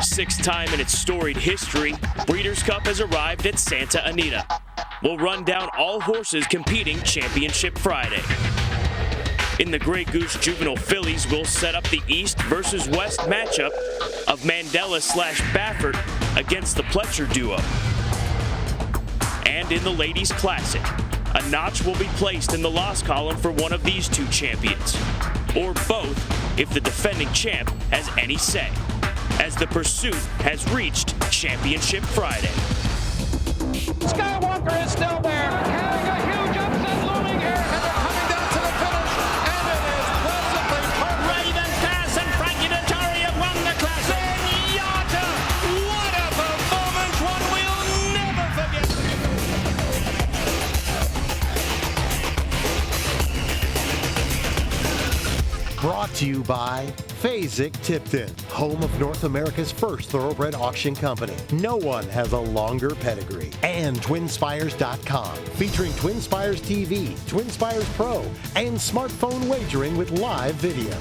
the sixth time in its storied history, Breeders' Cup has arrived at Santa Anita. We'll run down all horses competing Championship Friday. In the Grey Goose Juvenile Fillies, we'll set up the East versus West matchup of Mandela/Baffert against the Pletcher duo. And in the Ladies Classic, a notch will be placed in the loss column for one of these two champions, or both if the defending champ has any say, as the pursuit has reached Championship Friday. Skywalker is still there, carrying a huge upset looming here, and they're coming down to the finish, and it is pleasantly perfect. Raven Pass and Frankie Dettori have won the class. Zenyatta, what a performance, one we'll never forget. Brought to you by Fasig Tipton, home of North America's first thoroughbred auction company. No one has a longer pedigree. And TwinSpires.com, featuring TwinSpires TV, TwinSpires Pro, and smartphone wagering with live video.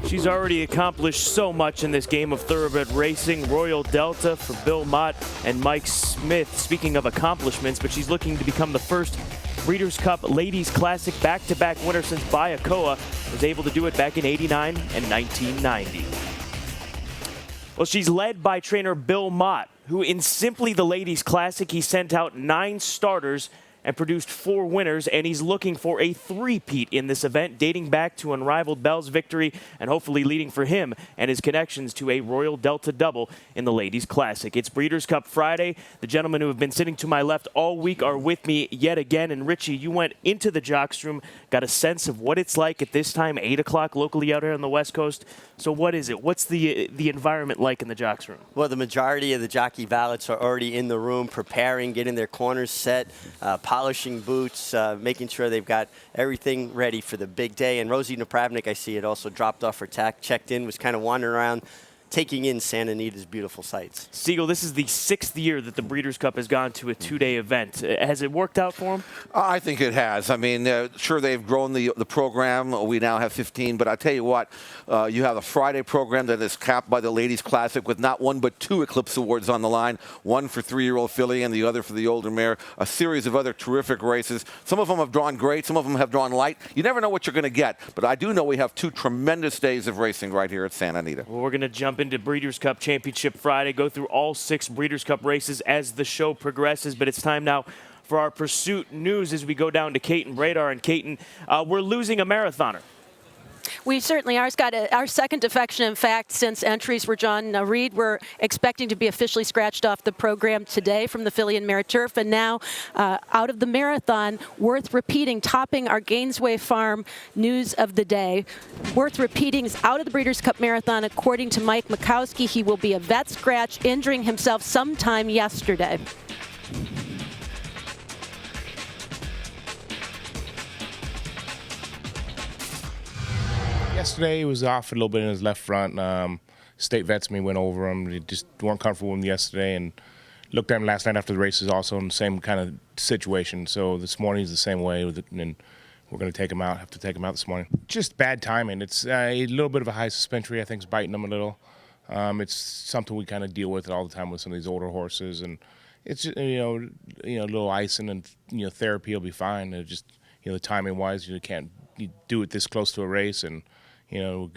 She's already accomplished so much in this game of thoroughbred racing. Royal Delta for Bill Mott and Mike Smith. Speaking of accomplishments, but she's looking to become the first Breeders' Cup Ladies Classic back-to-back winner since Bayakoa was able to do it back in '89 and 1990. Well, she's led by trainer Bill Mott, who in simply the Ladies Classic, he sent out 9 starters and produced 4 winners, and he's looking for a three-peat in this event, dating back to Unrivaled Bell's victory and hopefully leading for him and his connections to a Royal Delta double in the Ladies Classic. It's Breeders' Cup Friday. The gentlemen who have been sitting to my left all week are with me yet again. And Richie, you went into the jocks room, got a sense of what it's like at this time, 8 o'clock locally out here on the West Coast. So what is it? What's the environment like in the jocks room? Well, the majority of the jockey valets are already in the room preparing, getting their corners set, polishing boots, making sure they've got everything ready for the big day. And Rosie Napravnik, I see it also dropped off her tack, checked in, was kind of wandering around, taking in Santa Anita's beautiful sights. Siegel, this is the 6th year that the Breeders' Cup has gone to a 2-day event. Has it worked out for them? I think it has. I mean, sure, they've grown the program. We now have 15. But I tell you what, you have a Friday program that is capped by the Ladies Classic with not one but 2 Eclipse Awards on the line, one for 3-year-old filly and the other for the older mare, a series of other terrific races. Some of them have drawn great. Some of them have drawn light. You never know what you're going to get. But I do know we have 2 tremendous days of racing right here at Santa Anita. Well, we're going to jump into Breeders' Cup Championship Friday, go through all 6 Breeders' Cup races as the show progresses, but it's time now for our pursuit news as we go down to Caton Radar. And Caton, we're losing a marathoner. We certainly are. Scott, our second defection, in fact, since entries were John Reed. We're expecting to be officially scratched off the program today from the filly and mare turf. And now, out of the marathon, worth repeating, topping our Gainesway Farm news of the day. Worth repeating is out of the Breeders' Cup Marathon. According to Mike Mikowski, he will be a vet scratch, injuring himself sometime yesterday. Yesterday, he was off a little bit in his left front. State vets me went over him. They just weren't comfortable with him yesterday, and looked at him last night after the races also in the same kind of situation. So this morning is the same way, and we're going to take him out. Have to take him out this morning. Just bad timing. It's a little bit of a high suspensory. I think is biting him a little. It's something we kind of deal with all the time with some of these older horses, and it's just, a little icing and therapy will be fine. It just the timing wise, you do it this close to a race, and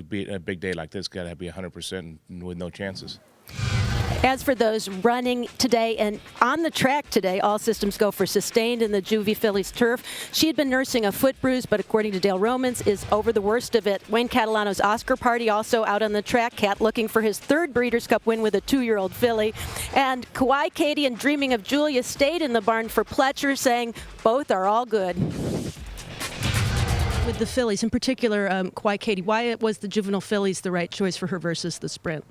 be a big day like this, got to be 100% with no chances. As for those running today and on the track today, all systems go for Sustained in the Juvie Fillies turf. She had been nursing a foot bruise, but according to Dale Romans, is over the worst of it. Wayne Catalano's Oscar Party also out on the track. Cat looking for his 3rd Breeders' Cup win with a 2-year-old filly. And Kauai Katie and Dreaming of Julia stayed in the barn for Pletcher, saying both are all good. With the fillies, in particular, Kauai Katie, why was the juvenile fillies the right choice for her versus the sprint?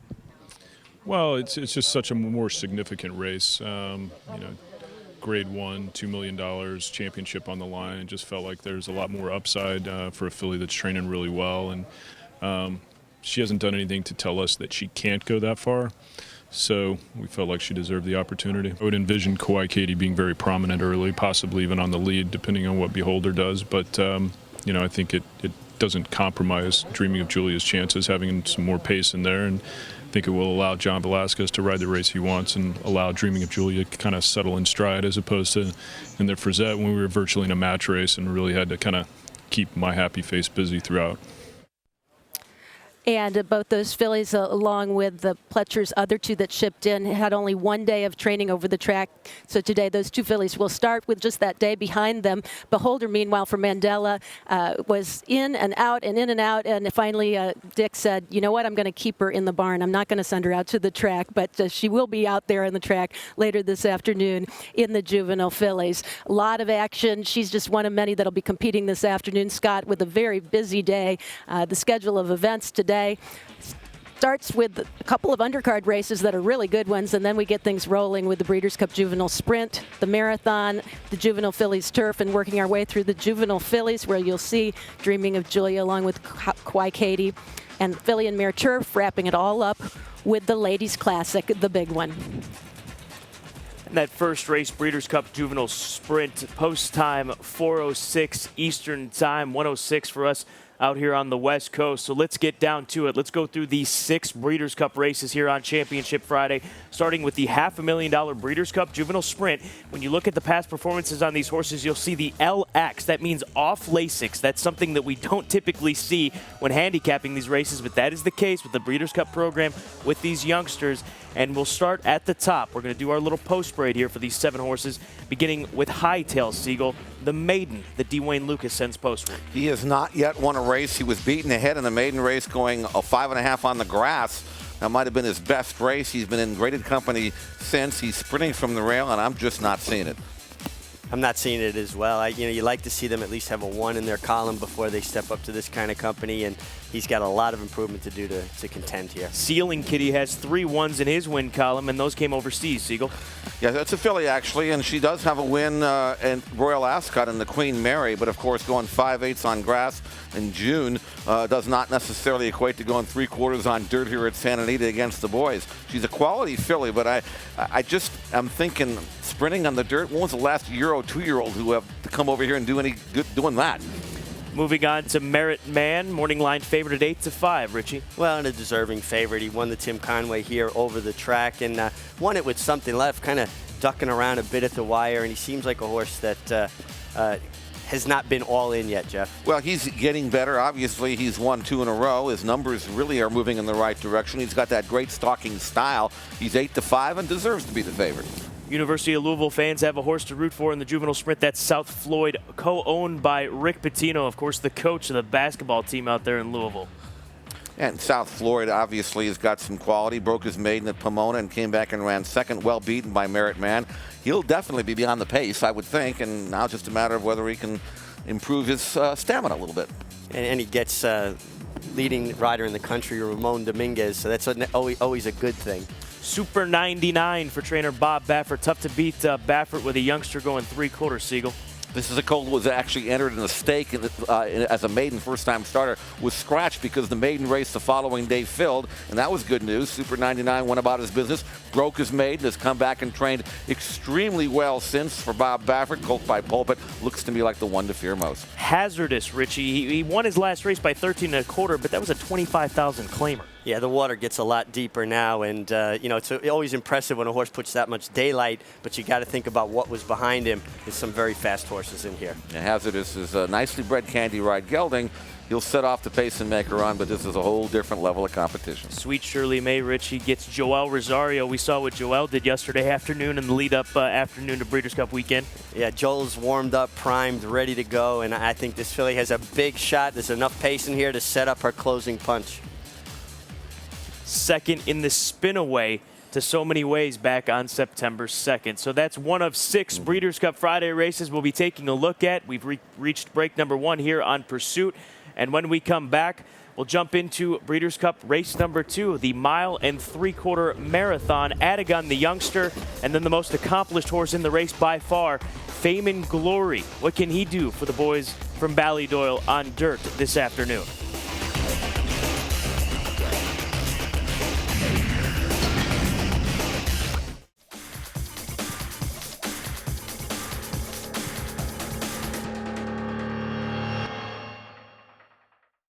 Well, it's just such a more significant race. Grade 1, $2 million, championship on the line. It just felt like there's a lot more upside for a filly that's training really well. And she hasn't done anything to tell us that she can't go that far. So we felt like she deserved the opportunity. I would envision Kauai Katie being very prominent early, possibly even on the lead, depending on what Beholder does. But I think it doesn't compromise Dreaming of Julia's chances, having some more pace in there. And think it will allow John Velasquez to ride the race he wants and allow Dreaming of Julia to kind of settle in stride, as opposed to in the Frizette when we were virtually in a match race and really had to kind of keep my happy face busy throughout. And both those fillies, along with the Pletcher's other two that shipped in, had only 1 day of training over the track. So today, those two fillies will start with just that day behind them. Beholder, meanwhile, for Mandela, was in and out and in and out. And finally, Dick said, you know what, I'm going to keep her in the barn. I'm not going to send her out to the track, but she will be out there on the track later this afternoon in the juvenile fillies. A lot of action. She's just one of many that will be competing this afternoon. Scott, with a very busy day. The schedule of events today starts with a couple of undercard races that are really good ones, and then we get things rolling with the Breeders' Cup Juvenile Sprint, the Marathon, the Juvenile Fillies Turf, and working our way through the Juvenile Fillies, where you'll see Dreaming of Julia along with Quai Katie, and Filly and Mare Turf, wrapping it all up with the Ladies' Classic, the big one. And that first race, Breeders' Cup Juvenile Sprint, post time 4:06 Eastern Time, 1:06 for us out here on the West Coast. So let's get down to it. Let's go through these 6 Breeders' Cup races here on Championship Friday, starting with the $500,000 Breeders' Cup Juvenile Sprint. When you look at the past performances on these horses, you'll see the LX. That means off Lasix. That's something that we don't typically see when handicapping these races, but that is the case with the Breeders' Cup program with these youngsters. And we'll start at the top. We're going to do our little post parade here for these 7 horses, beginning with Hightail Siegel, the maiden that Dwayne Lucas sends postward. He has not yet won a race. He was beaten ahead in the maiden race, going a 5.5 on the grass. That might have been his best race. He's been in graded company since. He's sprinting from the rail, and I'm just not seeing it. I'm not seeing it as well. You like to see them at least have a 1 in their column before they step up to this kind of company, and he's got a lot of improvement to do to contend here. Ceiling Kitty has 3 1s in his win column, and those came overseas, Siegel. Yeah, that's a filly, actually, and she does have a win in Royal Ascot in the Queen Mary, but of course going 5/8 on grass in June does not necessarily equate to going 3/4 on dirt here at Santa Anita against the boys. She's a quality filly, but I just am thinking sprinting on the dirt. When was the last year or 2-year-old who have to come over here and do any good doing that? Moving on to Merit Man, morning line favorite at 8-5, Richie. Well, and a deserving favorite. He won the Tim Conway here over the track and won it with something left, kind of ducking around a bit at the wire, and he seems like a horse that has not been all in yet, Jeff. Well, he's getting better. Obviously, he's won 2 in a row. His numbers really are moving in the right direction. He's got that great stalking style. He's 8-5 and deserves to be the favorite. University of Louisville fans have a horse to root for in the juvenile sprint. That's South Floyd, co-owned by Rick Pitino, of course, the coach of the basketball team out there in Louisville. And South Floyd obviously has got some quality. Broke his maiden at Pomona and came back and ran second, well beaten by Merit Man. He'll definitely be beyond the pace, I would think, and now it's just a matter of whether he can improve his stamina a little bit. And he gets leading rider in the country, Ramon Dominguez, so that's always a good thing. Super 99 for trainer Bob Baffert. Tough to beat Baffert with a youngster going 3/4, Siegel. This is a colt who was actually entered in a stake as a maiden first-time starter, was scratched because the maiden race the following day filled, and that was good news. Super 99 went about his business, broke his maiden, has come back and trained extremely well since for Bob Baffert. Colt by Pulpit looks to me like the one to fear most. Hazardous, Richie. He won his last race by 13.25, but that was a 25,000 claimer. Yeah, the water gets a lot deeper now, and it's always impressive when a horse puts that much daylight, but you got to think about what was behind him. There's some very fast horses in here. And Hazardous is a nicely bred Candy Ride gelding. He'll set off the pace and make a run, but this is a whole different level of competition. Sweet Shirley May, Richie, gets Joel Rosario. We saw what Joel did yesterday afternoon in the lead-up afternoon to Breeders' Cup weekend. Yeah, Joel's warmed up, primed, ready to go, and I think this filly has a big shot. There's enough pace in here to set up her closing punch. Second in the spin-away to So Many Ways back on September 2nd. So that's one of 6 Breeders' Cup Friday races we'll be taking a look at. We've reached break number 1 here on Pursuit. And when we come back, we'll jump into Breeders' Cup race number 2, the 1 3/4 marathon. Adagon, the youngster, and then the most accomplished horse in the race by far, Fame and Glory. What can he do for the boys from Ballydoyle on dirt this afternoon?